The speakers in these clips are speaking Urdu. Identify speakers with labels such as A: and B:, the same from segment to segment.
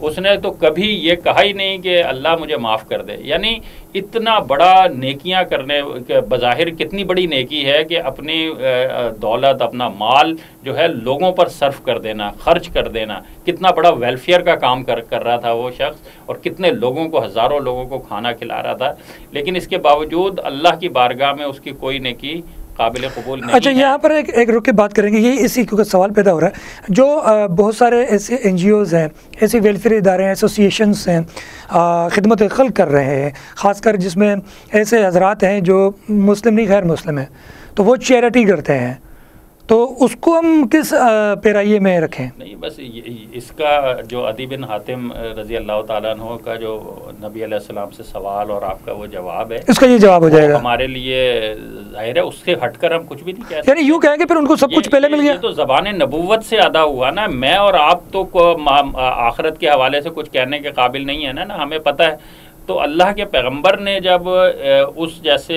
A: اس نے تو کبھی یہ کہا ہی نہیں کہ اللہ مجھے معاف کر دے. یعنی اتنا بڑا نیکیاں کرنے بظاہر کتنی بڑی نیکی ہے کہ اپنی دولت اپنا مال جو ہے لوگوں پر صرف کر دینا, خرچ کر دینا. کتنا بڑا ویلفیئر کا کام کر رہا تھا وہ شخص, اور کتنے لوگوں کو, ہزاروں لوگوں کو کھانا کھلا رہا تھا, لیکن اس کے باوجود اللہ کی بارگاہ میں اس کی کوئی نیکی قابل قبول نہیں.
B: اچھا, یہاں پر ایک رک کے بات کریں گے, یہ اسی کا سوال پیدا ہو رہا ہے. جو بہت سارے ایسے این جی اوز ہیں, ایسے ویلفیئر ادارے ہیں, ایسوسیشنس ہیں, خدمت خلق کر رہے ہیں, خاص کر جس میں ایسے حضرات ہیں جو مسلم نہیں غیر مسلم ہیں, تو وہ چیریٹی کرتے ہیں, تو اس کو ہم کس پیرائیے میں رکھیں؟
A: نہیں, بس اس کا جو عدی بن حاتم رضی اللہ تعالیٰ عنہ کا جو نبی علیہ السلام سے سوال اور آپ کا وہ جواب ہے,
B: اس کا یہ جواب ہو جائے گا
A: ہمارے لیے ظاہر ہے. اس سے ہٹ کر ہم کچھ بھی نہیں کہہ سکتے.
B: یعنی یوں کہیں کہ پھر ان کو سب کچھ پہلے مل گیا.
A: یہ تو زبان نبوت سے ادا ہوا نا. میں اور آپ تو آخرت کے حوالے سے کچھ کہنے کے قابل نہیں ہے نا, ہمیں پتہ ہے. تو اللہ کے پیغمبر نے جب اس جیسے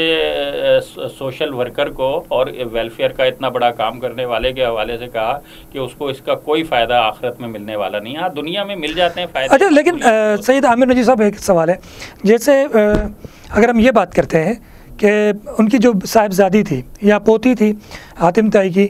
A: سوشل ورکر کو اور ویلفیئر کا اتنا بڑا کام کرنے والے کے حوالے سے کہا کہ اس کو اس کا کوئی فائدہ آخرت میں ملنے والا نہیں. ہاں, دنیا میں مل جاتے ہیں فائدے.
B: اچھا, لیکن سید عامر نجی صاحب ایک سوال ہے. جیسے اگر ہم یہ بات کرتے ہیں کہ ان کی جو صاحبزادی تھی یا پوتی تھی حاتم طائی کی,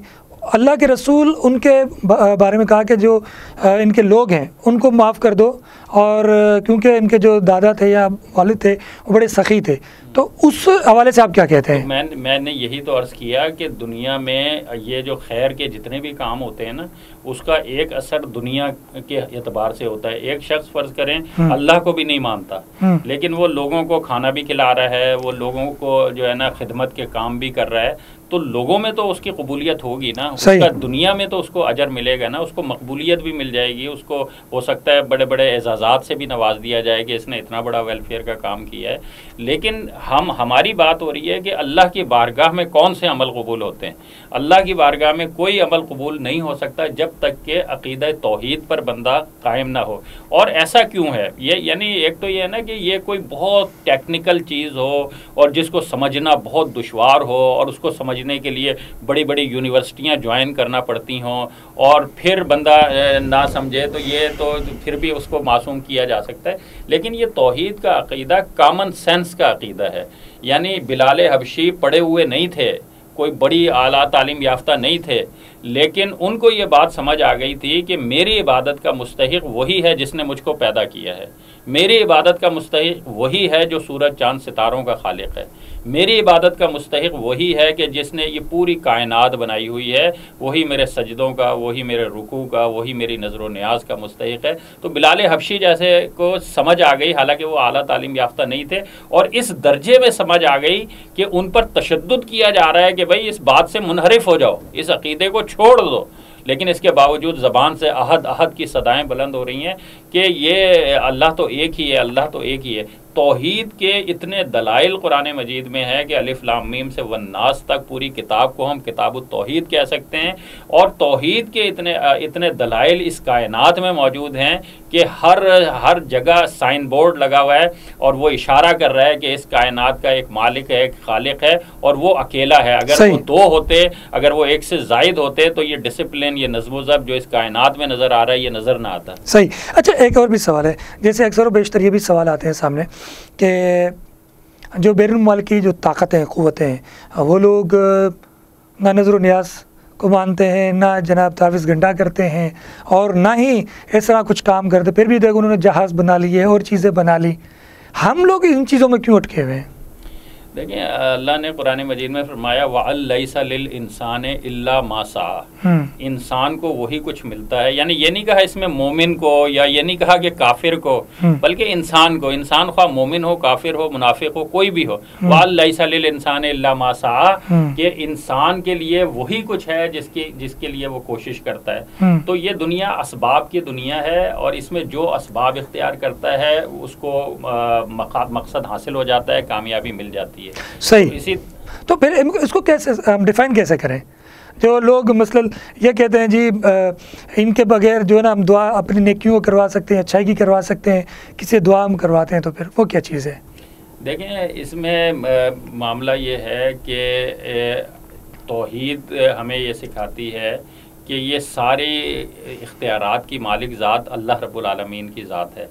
B: اللہ کے رسول ان کے بارے میں کہا کہ جو ان کے لوگ ہیں ان کو معاف کر دو, اور کیونکہ ان کے جو دادا تھے یا والد تھے وہ بڑے سخی تھے. تو اس حوالے سے آپ کیا کہتے ہیں؟
A: میں نے یہی تو عرض کیا کہ دنیا میں یہ جو خیر کے جتنے بھی کام ہوتے ہیں نا, اس کا ایک اثر دنیا کے اعتبار سے ہوتا ہے. ایک شخص فرض کریں اللہ کو بھی نہیں مانتا, لیکن وہ لوگوں کو کھانا بھی کھلا رہا ہے, وہ لوگوں کو جو ہے نا خدمت کے کام بھی کر رہا ہے, تو لوگوں میں تو اس کی قبولیت ہوگی نا, اس کا دنیا میں تو اس کو اجر ملے گا نا, اس کو مقبولیت بھی مل جائے گی, اس کو ہو سکتا ہے بڑے بڑے اعزازات سے بھی نواز دیا جائے کہ اس نے اتنا بڑا ویلفیئر کا کام کیا ہے. لیکن ہماری بات ہو رہی ہے کہ اللہ کی بارگاہ میں کون سے عمل قبول ہوتے ہیں. اللہ کی بارگاہ میں کوئی عمل قبول نہیں ہو سکتا جب تک کہ عقیدہ توحید پر بندہ قائم نہ ہو. اور ایسا کیوں ہے؟ یہ یعنی ایک تو یہ ہے نا کہ یہ کوئی بہت ٹیکنیکل چیز ہو اور جس کو سمجھنا بہت دشوار ہو, اور اس کو سمجھنے کے لیے بڑی بڑی یونیورسٹیاں جوائن کرنا پڑتی ہوں, اور پھر بندہ نہ سمجھے تو یہ تو پھر بھی اس کو معصوم کیا جا سکتا ہے. لیکن یہ توحید کا عقیدہ کامن سینس کا عقیدہ ہے. یعنی بلال حبشی پڑھے ہوئے نہیں تھے, کوئی بڑی اعلیٰ تعلیم یافتہ نہیں تھے, لیکن ان کو یہ بات سمجھ آ گئی تھی کہ میری عبادت کا مستحق وہی ہے جس نے مجھ کو پیدا کیا ہے, میری عبادت کا مستحق وہی ہے جو سورج چاند ستاروں کا خالق ہے, میری عبادت کا مستحق وہی ہے کہ جس نے یہ پوری کائنات بنائی ہوئی ہے, وہی میرے سجدوں کا, وہی میرے رکوع کا, وہی میری نظر و نیاز کا مستحق ہے. تو بلال حبشی جیسے کو سمجھ آ گئی, حالانکہ وہ اعلیٰ تعلیم یافتہ نہیں تھے, اور اس درجے میں سمجھ آ گئی کہ ان پر تشدد کیا جا رہا ہے کہ بھائی اس بات سے منحرف ہو جاؤ, اس عقیدے کو چھوڑ دو. لیکن اس کے باوجود زبان سے احد احد کی صدائیں بلند ہو رہی ہیں کہ یہ اللہ تو ایک ہی ہے, اللہ تو ایک ہی ہے. توحید کے اتنے دلائل قرآن مجید میں ہے کہ الف لام میم سے والناس تک پوری کتاب کو ہم کتاب التوحید کہہ سکتے ہیں, اور توحید کے اتنے دلائل اس کائنات میں موجود ہیں کہ ہر جگہ سائن بورڈ لگا ہوا ہے, اور وہ اشارہ کر رہا ہے کہ اس کائنات کا ایک مالک ہے, ایک خالق ہے, اور وہ اکیلا ہے. اگر وہ دو ہوتے, اگر وہ ایک سے زائد ہوتے, تو یہ ڈسپلن, یہ نظم و ضبط جو اس کائنات میں نظر آ رہا ہے یہ نظر نہ آتا.
B: صحیح. اچھا, ایک اور بھی سوال ہے, جیسے اکثر و بیشتر یہ بھی سوال آتے ہیں سامنے کہ جو بیرون ملک کی جو طاقتیں قوتیں ہیں, وہ لوگ نہ نظر و نیاز کو مانتے ہیں, نہ جناب تعویذ گھنٹا کرتے ہیں, اور نہ ہی اس طرح کچھ کام کرتے, پھر بھی دیکھو انہوں نے جہاز بنا لیے اور چیزیں بنا لی. ہم لوگ ان چیزوں میں کیوں اٹکے ہوئے ہیں؟
A: دیکھیں, اللہ نے قرآن مجید میں فرمایا وَأَن لَيْسَ لِلْإِنسَانِ إِلَّا مَا سَعَى, انسان کو وہی کچھ ملتا ہے. یعنی یہ نہیں کہا اس میں مومن کو, یا یہ نہیں کہا کہ کافر کو, بلکہ انسان کو, انسان خواہ مومن ہو, کافر ہو, منافق ہو, کوئی بھی ہو, وَأَن لَيْسَ لِلْإِنسَانِ إِلَّا مَا سَعَى, کہ انسان کے لیے وہی کچھ ہے جس کے لیے وہ کوشش کرتا ہے. تو یہ دنیا اسباب کی دنیا ہے, اور اس میں جو اسباب اختیار کرتا ہے اس کو مقصد حاصل ہو جاتا ہے, کامیابی مل جاتی ہے.
B: صحیح. تو پھر اس کو کیسے ہم ڈیفائن کیسے کریں؟ جو لوگ مثلا یہ کہتے ہیں جی ان کے بغیر جو ہے نا ہم دعا اپنی نیکیوں کو کروا سکتے ہیں, اچھائی کی کروا سکتے ہیں, کسی دعا ہم کرواتے ہیں, تو پھر وہ کیا چیز ہے؟
A: دیکھیں, اس میں معاملہ یہ ہے کہ توحید ہمیں یہ سکھاتی ہے کہ یہ سارے اختیارات کی مالک ذات اللہ رب العالمین کی ذات ہے.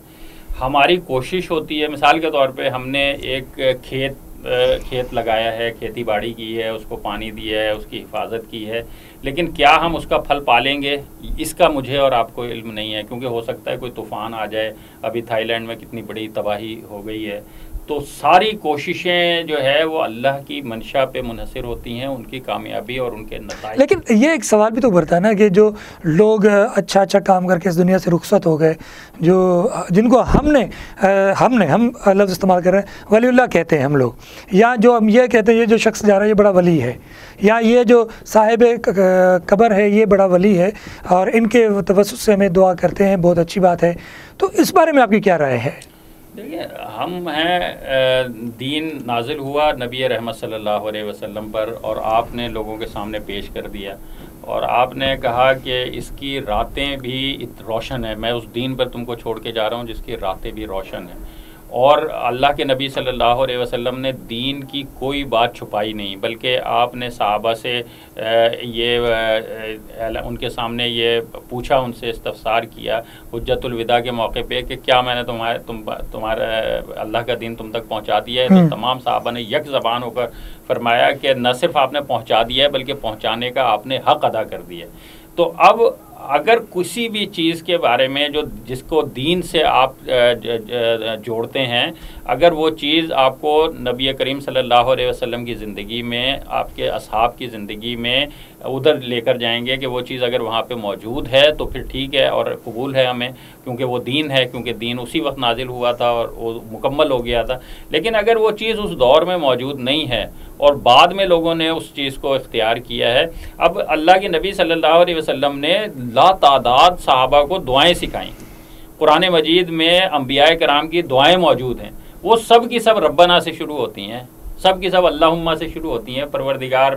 A: ہماری کوشش ہوتی ہے، مثال کے طور پہ ہم نے ایک کھیت لگایا ہے، کھیتی باڑی کی ہے، اس کو پانی دیا ہے، اس کی حفاظت کی ہے، لیکن کیا ہم اس کا پھل پالیں گے؟ اس کا مجھے اور آپ کو علم نہیں ہے، کیونکہ ہو سکتا ہے کوئی طوفان آ جائے. ابھی تھائی لینڈ میں کتنی بڑی تباہی ہو گئی ہے. تو ساری کوششیں جو ہے وہ اللہ کی منشا پہ منحصر ہوتی ہیں، ان کی کامیابی اور ان کے نتائج.
B: لیکن یہ ایک سوال بھی تو ابھرتا ہے نا کہ جو لوگ اچھا کام کر کے اس دنیا سے رخصت ہو گئے، جو جن کو ہم لفظ استعمال کر رہے ہیں ولی اللہ کہتے ہیں ہم لوگ، یا جو ہم یہ کہتے ہیں یہ جو شخص جا رہا ہے یہ بڑا ولی ہے، یا یہ جو صاحب قبر ہے یہ بڑا ولی ہے، اور ان کے توسط سے ہمیں دعا کرتے ہیں، بہت اچھی بات ہے. تو اس بارے میں آپ کی کیا رائے ہے؟
A: دیکھیے، ہم ہیں، دین نازل ہوا نبی رحمت صلی اللہ علیہ وسلم پر، اور آپ نے لوگوں کے سامنے پیش کر دیا، اور آپ نے کہا کہ اس کی راتیں بھی روشن ہیں. میں اس دین پر تم کو چھوڑ کے جا رہا ہوں جس کی راتیں بھی روشن ہیں. اور اللہ کے نبی صلی اللہ علیہ وسلم نے دین کی کوئی بات چھپائی نہیں، بلکہ آپ نے صحابہ سے ان کے سامنے یہ پوچھا، ان سے استفسار کیا حجت الوداع کے موقع پہ کہ کیا میں نے تمہارا اللہ کا دین تم تک پہنچا دیا ہے؟ تو تمام صحابہ نے یک زبان ہو کر فرمایا کہ نہ صرف آپ نے پہنچا دیا ہے بلکہ پہنچانے کا آپ نے حق ادا کر دیا. تو اب اگر کسی بھی چیز کے بارے میں جس کو دین سے آپ جوڑتے ہیں، اگر وہ چیز آپ کو نبی کریم صلی اللہ علیہ وسلم کی زندگی میں، آپ کے اصحاب کی زندگی میں ادھر لے کر جائیں گے کہ وہ چیز اگر وہاں پہ موجود ہے تو پھر ٹھیک ہے اور قبول ہے ہمیں، کیونکہ وہ دین ہے، کیونکہ دین اسی وقت نازل ہوا تھا اور وہ مکمل ہو گیا تھا. لیکن اگر وہ چیز اس دور میں موجود نہیں ہے اور بعد میں لوگوں نے اس چیز کو اختیار کیا ہے، اب اللہ کے نبی صلی اللہ علیہ وسلم نے لا تعداد صحابہ کو دعائیں سکھائیں. قرآن مجید میں انبیاء کرام کی دعائیں موجود ہیں، وہ سب کی سب ربنا سے شروع ہوتی ہیں، سب کی سب اللہم سے شروع ہوتی ہیں. پروردگار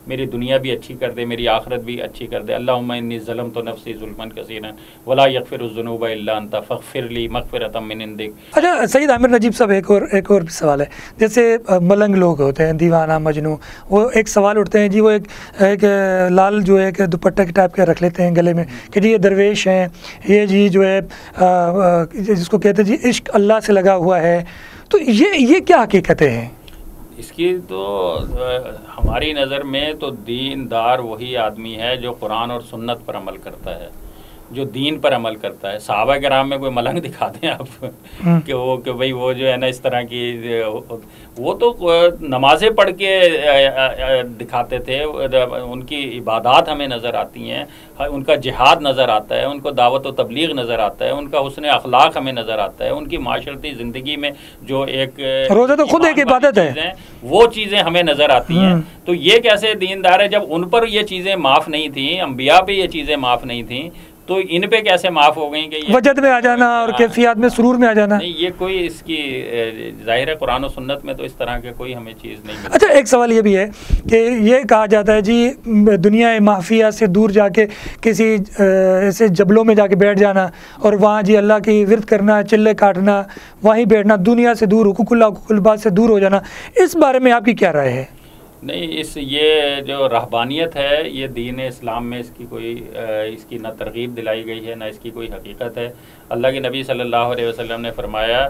A: میری دنیا بھی اچھی کر دے، میری آخرت بھی اچھی کر دے. اللہم انی ظلمت نفسی ظلما کثیرا ولا یغفر الذنوب الا انت فاغفر لی مغفرۃ من عندک.
B: اچھا سید عامر نجیب صاحب، ایک اور سوال ہے. جیسے ملنگ لوگ ہوتے ہیں، دیوانہ مجنوں، وہ ایک سوال اٹھتے ہیں جی، وہ ایک لال جو ہے کہ دوپٹہ کے ٹائپ کے رکھ لیتے ہیں گلے میں کہ جی یہ درویش ہیں، یہ جی جو ہے جس کو کہتے ہیں جی عشق اللہ سے لگا ہوا ہے. تو یہ کیا حقیقتیں ہیں؟
A: اس کی تو ہماری نظر میں تو دیندار وہی آدمی ہے جو قرآن اور سنت پر عمل کرتا ہے، جو دین پر عمل کرتا ہے. صحابہ کرام میں کوئی ملنگ دکھاتے ہیں آپ کہ بھئی وہ جو ہے نا اس طرح کی، وہ تو نمازیں پڑھ کے دکھاتے تھے، ان کی عبادات ہمیں نظر آتی ہیں، ان کا جہاد نظر آتا ہے، ان کو دعوت و تبلیغ نظر آتا ہے، ان کا حسن اخلاق ہمیں نظر آتا ہے، ان کی معاشرتی زندگی میں جو ایک
B: روزہ تو خود ایک عبادت ہے،
A: وہ چیزیں ہمیں نظر آتی ہیں. تو یہ کیسے دیندار ہے جب ان پر یہ چیزیں معاف نہیں تھیں، انبیاء پہ یہ چیزیں معاف نہیں تھیں، تو ان پہ کیسے معاف ہو گئیں؟ کہ
B: وجد میں آ جانا اور کیفیات میں سرور میں آ جانا.
A: نہیں، یہ کوئی اس کی ظاہر ہے قرآن و سنت میں تو اس طرح کے کوئی ہمیں چیز نہیں ملتی.
B: اچھا ایک سوال یہ بھی ہے کہ یہ کہا جاتا ہے جی دنیا مافیہ سے دور جا کے کسی ایسے جبلوں میں جا کے بیٹھ جانا اور وہاں جی اللہ کی ورد کرنا، چلے کاٹنا، وہیں بیٹھنا، دنیا سے دور، حقوق اللہ حقوق العباد سے دور ہو جانا، اس بارے میں آپ کی کیا رائے ہے؟
A: نہیں، یہ جو رہبانیت ہے یہ دین اسلام میں اس کی نہ ترغیب دلائی گئی ہے، نہ اس کی کوئی حقیقت ہے. اللہ کے نبی صلی اللہ علیہ وسلم نے فرمایا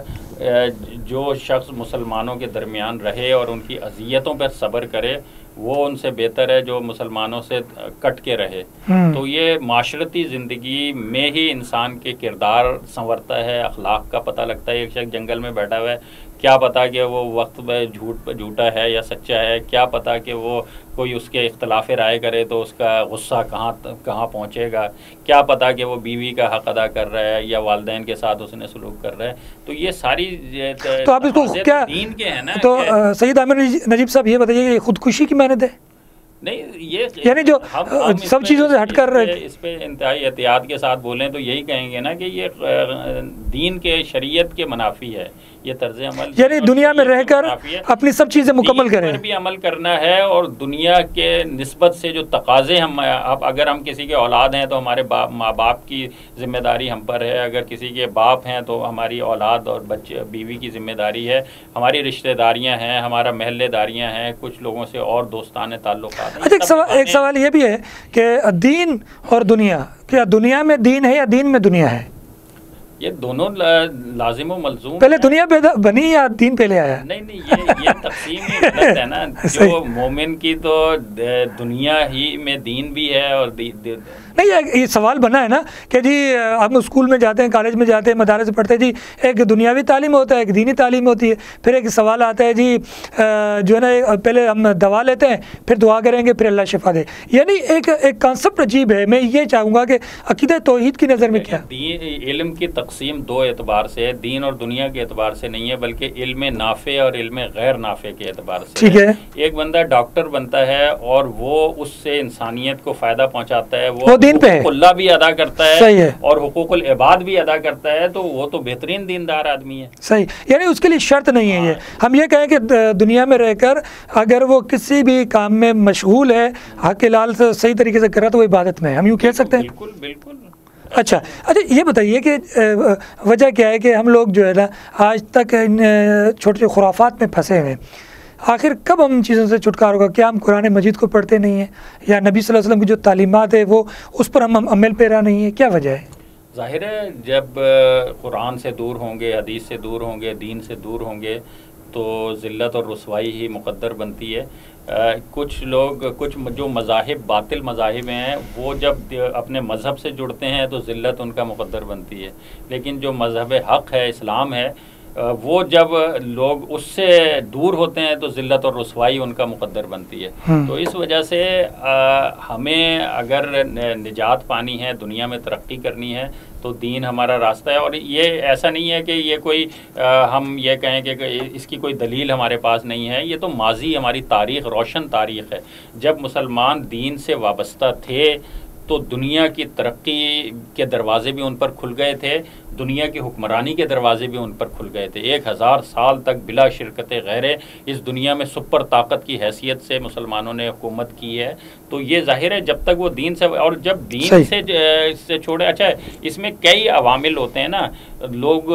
A: جو شخص مسلمانوں کے درمیان رہے اور ان کی اذیتوں پر صبر کرے وہ ان سے بہتر ہے جو مسلمانوں سے کٹ کے رہے. تو یہ معاشرتی زندگی میں ہی انسان کے کردار سنورتا ہے، اخلاق کا پتہ لگتا ہے. ایک شخص جنگل میں بیٹھا ہوا ہے، کیا پتا کہ وہ وقت میں جھوٹا ہے یا سچا ہے، کیا پتا کہ وہ کوئی اس کے اختلاف رائے کرے تو اس کا غصہ کہاں پہنچے گا، کیا پتا کہ وہ بیوی کا حق ادا کر رہا ہے یا والدین کے ساتھ اس نے سلوک کر رہا ہے. تو یہ ساری
B: تو آپ اس کو کیا
A: دین کے ہیں نا.
B: تو سید عامر نجیب صاحب یہ بتائیے کہ خودکشی کی محنت ہے؟
A: نہیں، یہ
B: یعنی جو سب چیزوں سے ہٹ کر
A: اس پہ انتہائی احتیاط کے ساتھ بولیں تو یہی کہیں گے نا کہ یہ دین کے شریعت کے منافی ہے یہ طرز عمل،
B: یعنی دنیا میں رہ کر اپنی سب چیزیں مکمل کریں،
A: بھی عمل کرنا ہے. اور دنیا کے نسبت سے جو تقاضے اگر ہم کسی کے اولاد ہیں تو ہمارے ماں باپ کی ذمہ داری ہم پر ہے، اگر کسی کے باپ ہیں تو ہماری اولاد اور بچے بیوی کی ذمہ داری ہے، ہماری رشتہ داریاں ہیں، ہمارا محلے داریاں ہیں، کچھ لوگوں سے اور دوستانہ تعلقات بات ہے۔
B: اچھا ایک سوال یہ بھی ہے کہ دین اور دنیا، کیا دنیا میں دین ہے یا دین میں دنیا ہے؟
A: یہ دونوں لازم و ملزوم
B: پہلے دنیا بنی یا دین پہلے آیا؟
A: نہیں یہ تقسیم ہی غلط ہے نا۔ جو مومن کی تو دنیا ہی میں دین بھی ہے اور
B: نہیں، یہ سوال بنا ہے نا کہ جی ہم اسکول میں جاتے ہیں، کالج میں جاتے ہیں، مدارس پڑھتے ہیں، جی ایک دنیاوی تعلیم ہوتا ہے، ایک دینی تعلیم ہوتی ہے۔ پھر ایک سوال آتا ہے جی جو ہے نا پہلے ہم دوا لیتے ہیں، پھر دعا کریں گے، پھر اللہ شفا دے۔ یعنی ایک کانسیپٹ عجیب ہے۔ میں یہ چاہوں گا کہ عقیدہ توحید کی نظر میں کیا؟
A: علم کی تقسیم دو اعتبار سے ہے، دین اور دنیا کے اعتبار سے نہیں ہے، بلکہ علم نافع اور علم غیر نافع کے اعتبار سے۔
B: ٹھیک ہے،
A: ایک بندہ ڈاکٹر بنتا ہے اور وہ اس سے انسانیت کو فائدہ پہنچاتا ہے، وہ
B: دین پہ
A: حقوق اللہ بھی ادا کرتا
B: صحیح
A: ہے اور حقوق العباد بھی ادا کرتا ہے، تو وہ تو بہترین دیندار آدمی ہے۔
B: صحیح، یعنی اس کے لیے شرط نہیں ہے۔ یہ ہم یہ کہیں کہ دنیا میں رہ کر اگر وہ کسی بھی کام میں مشغول ہے، حق لال سے صحیح طریقے سے کر رہا تو وہ عبادت میں ہے، ہم یوں کہہ سکتے ہیں؟
A: بالکل بالکل۔
B: اچھا یہ بتائیے کہ وجہ کیا ہے کہ ہم لوگ جو ہے نا آج تک ان چھوٹے چھوٹے خرافات میں پھنسے ہوئے ہیں؟ آخر کب ہم ان چیزوں سے چھٹکارا ہوگا؟ کیا ہم قرآن مجید کو پڑھتے نہیں ہیں، یا نبی صلی اللہ علیہ وسلم کی جو تعلیمات ہے وہ اس پر ہم عمل پیرا نہیں ہے؟ کیا وجہ ہے؟
A: ظاہر ہے جب قرآن سے دور ہوں گے، حدیث سے دور ہوں گے، دین سے دور ہوں گے تو ذلت اور رسوائی ہی مقدر بنتی ہے۔ کچھ لوگ، کچھ جو مذاہب باطل مذاہب ہیں، وہ جب اپنے مذہب سے جڑتے ہیں تو ذلت ان کا مقدر بنتی ہے، لیکن جو مذہب حق ہے، اسلام ہے، وہ جب لوگ اس سے دور ہوتے ہیں تو ذلت اور رسوائی ان کا مقدر بنتی ہے۔ تو اس وجہ سے ہمیں اگر نجات پانی ہے، دنیا میں ترقی کرنی ہے تو دین ہمارا راستہ ہے۔ اور یہ ایسا نہیں ہے کہ یہ کوئی ہم یہ کہیں کہ اس کی کوئی دلیل ہمارے پاس نہیں ہے، یہ تو ماضی ہماری تاریخ، روشن تاریخ ہے۔ جب مسلمان دین سے وابستہ تھے تو دنیا کی ترقی کے دروازے بھی ان پر کھل گئے تھے، دنیا کی حکمرانی کے دروازے بھی ان پر کھل گئے تھے۔ 1000 سال تک بلا شرکت غیرے اس دنیا میں سپر طاقت کی حیثیت سے مسلمانوں نے حکومت کی ہے۔ تو یہ ظاہر ہے جب تک وہ دین سے، اور جب دین سے چھوڑے، اچھا اس میں کئی عوامل ہوتے ہیں نا، لوگ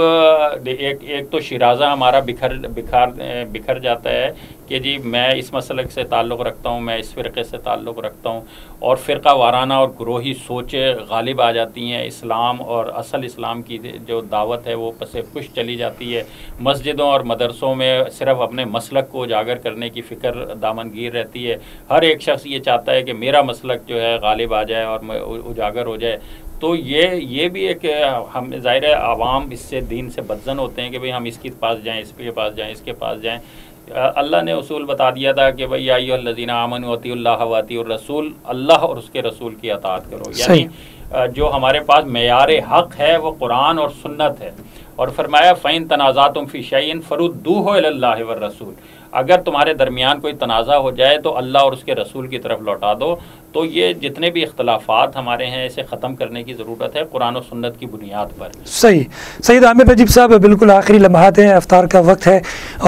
A: ایک تو شیرازہ ہمارا بکھر جاتا ہے کہ جی میں اس مسلک سے تعلق رکھتا ہوں، میں اس فرقے سے تعلق رکھتا ہوں، اور فرقہ وارانہ اور گروہی سوچیں غالب آ جاتی ہیں، اسلام اور اصل اسلام کی جو دعوت ہے وہ پس پش چلی جاتی ہے۔ مسجدوں اور مدرسوں میں صرف اپنے مسلک کو اجاگر کرنے کی فکر دامنگیر رہتی ہے، ہر ایک شخص یہ چاہتا ہے کہ میرا مسلک جو ہے غالب آ جائے اور اجاگر ہو جائے۔ تو یہ بھی ایک، ہم ظاہر ہے عوام اس سے دین سے بدظن ہوتے ہیں کہ بھئی ہم اس کے پاس جائیں، اس کے پاس جائیں، اس کے پاس جائیں۔ اللہ نے اصول بتا دیا تھا کہ بھئی یا ایھا الذین آمنوا اطیعوا اللہ واطیعوا الرسول، اللہ اور اس کے رسول کی اطاعت کرو۔ یعنی جو ہمارے پاس معیار حق ہے وہ قرآن اور سنت ہے، اور فرمایا فَإِن تَنَازَعْتُمْ فِي شَيْءٍ فَرُدُّوهُ إِلَى اللَّهِ وَالرَّسُولِ، اگر تمہارے درمیان کوئی تنازع ہو جائے تو اللہ اور اس کے رسول کی طرف لوٹا دو۔ تو یہ جتنے بھی اختلافات ہمارے ہیں اسے ختم کرنے کی ضرورت ہے قرآن و سنت کی بنیاد پر۔
B: صحیح۔ سید عامر نجیب صاحب، بالکل آخری لمحات ہیں، افطار کا وقت ہے،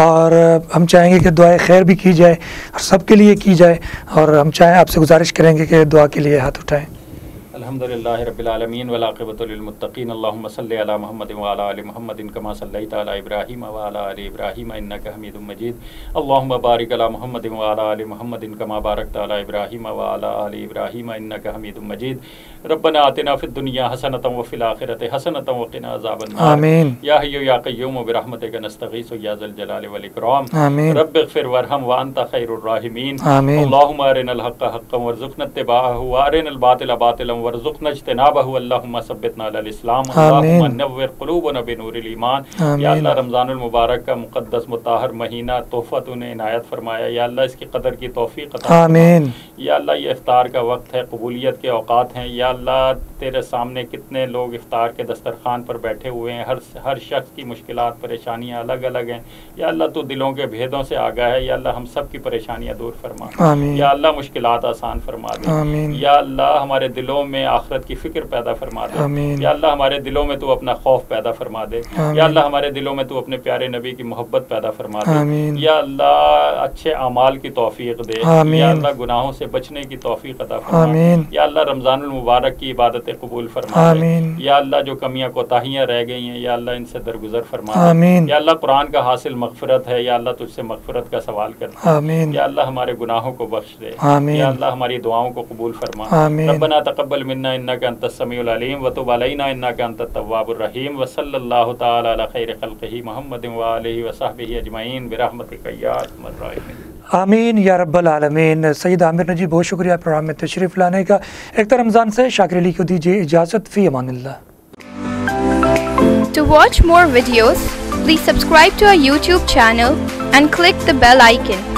B: اور ہم چاہیں گے کہ دعائے خیر بھی کی جائے اور سب کے لیے کی جائے، اور ہم چاہیں آپ سے گزارش کریں گے کہ دعا کے لیے ہاتھ اٹھائیں۔
A: الحمدللہ رب العالمین والعاقبۃ للمتقین، اللہم صلی علی محمد وعلی آل محمد کما صلیت علی ابراہیم وعلی آل ابراہیم انک حمید مجید، اللہم بارک علی محمد وعلی آل محمد کما بارکت علی ابراہیم وعلی آل ابراہیم انک حمید مجید، ربنا آتنا فی الدنیا حسنۃ وفی الآخرۃ حسنۃ وقنا عذاب النار،
B: آمین
A: یا حی یا قیوم برحمتک نستغیث یا ذا الجلال والاکرام،
B: آمین
A: رب اغفر وارحم وانت خیر الراحمین،
B: آمین
A: اللہم ارنا الحق حقا وارزقنا اتباعہ وارنا الباطل باطلا وارزقنا اجتنابہ، اللہم ثبتنا علی الاسلام، اللہم نور قلوبنا بنور الایمان۔ یا اللہ رمضان المبارک کا مقدس مطہر مہینہ تحفہ تو نے عنایت فرمایا، یا اللہ اس کی قدر کی توفیق عطا فرما۔
B: آمین۔
A: یا اللہ یہ افطار کا وقت ہے، قبولیت کے اوقات ہیں، یا اللہ تیرے سامنے کتنے لوگ افطار کے دسترخوان پر بیٹھے ہوئے ہیں، ہر شخص کی مشکلات پریشانیاں الگ الگ ہیں، یا اللہ تو دلوں کے بھیدوں سے آگاہ ہے، یا اللہ ہم سب کی پریشانیاں دور فرما،
B: آمین۔
A: یا اللہ مشکلات آسان فرما دے،
B: آمین۔
A: یا اللہ ہمارے دلوں میں آخرت کی فکر پیدا فرما دے.
B: آمین.
A: یا اللہ ہمارے دلوں میں تو اپنا خوف پیدا فرما دے. یا اللہ ہمارے دلوں میں تو اپنے پیارے نبی کی محبت پیدا فرما دے.
B: آمین.
A: یا اللہ اچھے اعمال کی توفیق دے.
B: آمین.
A: یا اللہ گناہوں سے بچنے کی توفیق عطا فرما.
B: آمین.
A: یا اللہ رمضان المبارک کی عبادتیں قبول فرما.
B: آمین.
A: یا اللہ جو کمیاں کوتاہیاں رہ گئی ہیں یا اللہ ان سے درگزر فرما.
B: آمین.
A: یا اللہ قرآن کا حاصل مغفرت ہے, یا اللہ تجھ سے مغفرت کا سوال کرتے ہیں.
B: آمین.
A: یا اللہ ہمارے گناہوں کو بخش دے.
B: آمین.
A: یا اللہ ہماری دعاؤں کو قبول فرما.
B: آمین.
A: ربنا تقبل منا انک انت السمیع العلیم وتب علینا انک انت التواب الرحیم وصلی اللہ تعالی علی خیر خلقہ محمد وآلہ وصحبہ اجمعین برحمتک یا ارحم الراحمین.
B: آمین یا رب العالمین. سید عامر نجی بہت شکریہ پروگرام میں تشریف لانے کا. ایک رمضان سے شاکر علی کو دیجیے اجازت. فی Aman Ullah.
C: To watch more videos, please subscribe to our YouTube channel and click the bell icon.